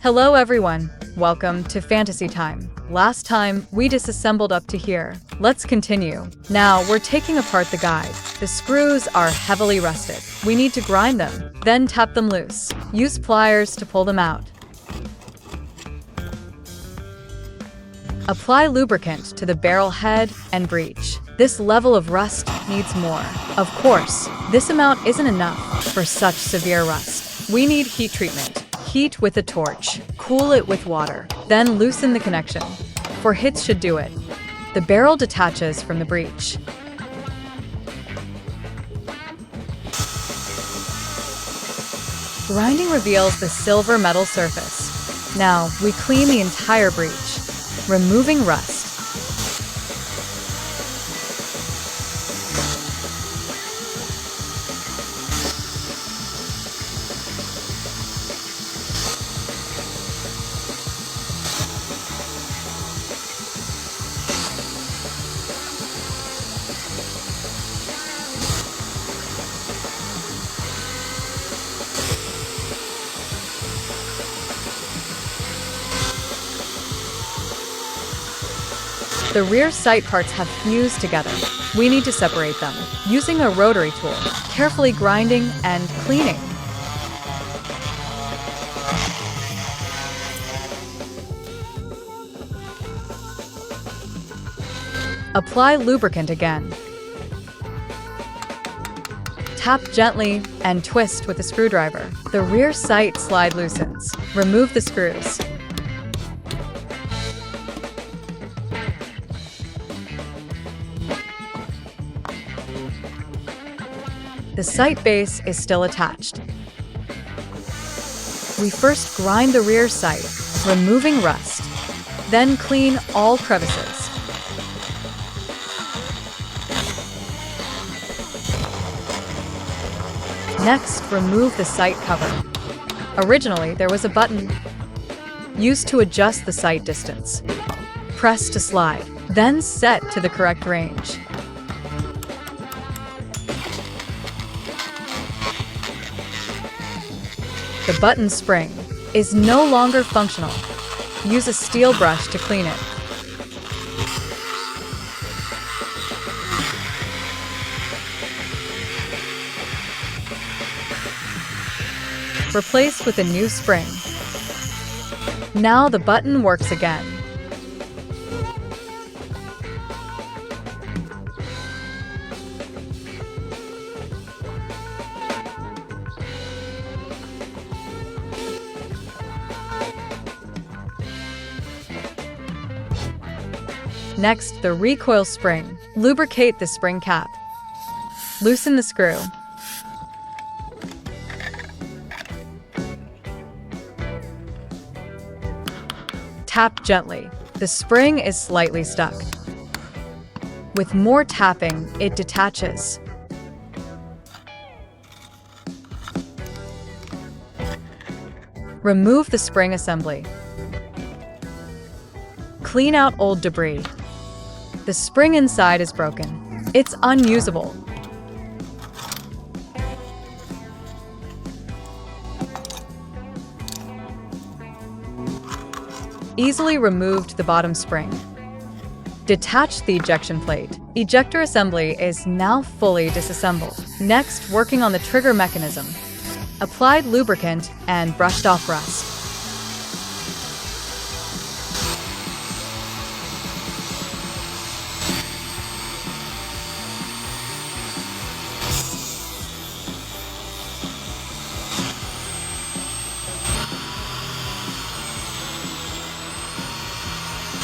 Hello everyone, welcome to Fantasy Time. Last time, we disassembled up to here. Let's continue. Now, we're taking apart the guide. The screws are heavily rusted. We need to grind them, then tap them loose. Use pliers to pull them out. Apply lubricant to the barrel head and breech. This level of rust needs more. Of course, this amount isn't enough for such severe rust. We need heat treatment. Heat with a torch. Cool it with water. Then loosen the connection. 4 hits should do it. The barrel detaches from the breech. Grinding reveals the silver metal surface. Now, we clean the entire breech, removing rust. The rear sight parts have fused together. We need to separate them, using a rotary tool, carefully grinding and cleaning. Apply lubricant again. Tap gently and twist with a screwdriver. The rear sight slide loosens. Remove the screws. The sight base is still attached. We first grind the rear sight, removing rust, then clean all crevices. Next, remove the sight cover. Originally, there was a button used to adjust the sight distance. Press to slide, then set to the correct range. The button spring is no longer functional. Use a steel brush to clean it. Replace with a new spring. Now the button works again. Next, the recoil spring. Lubricate the spring cap. Loosen the screw. Tap gently. The spring is slightly stuck. With more tapping, it detaches. Remove the spring assembly. Clean out old debris. The spring inside is broken. It's unusable. Easily removed the bottom spring. Detach the ejection plate. Ejector assembly is now fully disassembled. Next, working on the trigger mechanism. Applied lubricant and brushed off rust.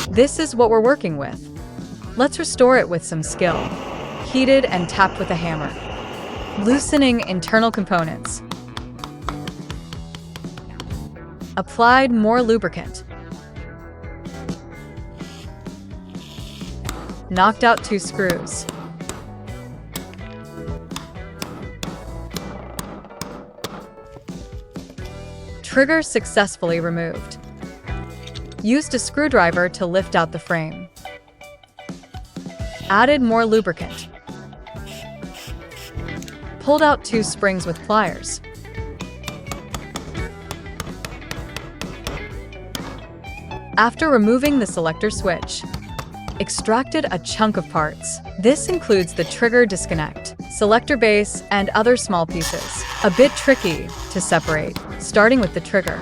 This is what we're working with. Let's restore it with some skill. Heated and tapped with a hammer. Loosening internal components. Applied more lubricant. Knocked out 2 screws. Trigger successfully removed. Used a screwdriver to lift out the frame. Added more lubricant. Pulled out 2 springs with pliers. After removing the selector switch, extracted a chunk of parts. This includes the trigger disconnect, selector base, and other small pieces. A bit tricky to separate, starting with the trigger.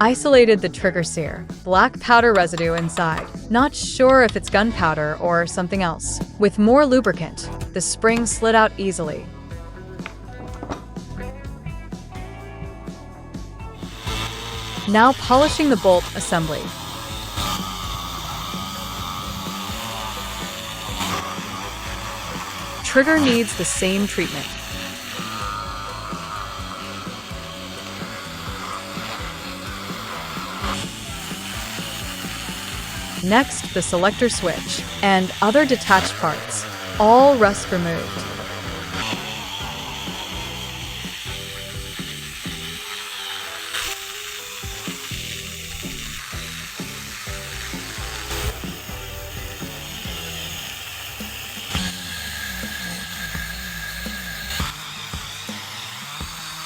Isolated the trigger sear, black powder residue inside. Not sure if it's gunpowder or something else. With more lubricant, the spring slid out easily. Now polishing the bolt assembly. Trigger needs the same treatment. Next, the selector switch and other detached parts, all rust removed.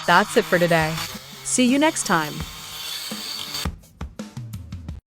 That's it for today. See you next time.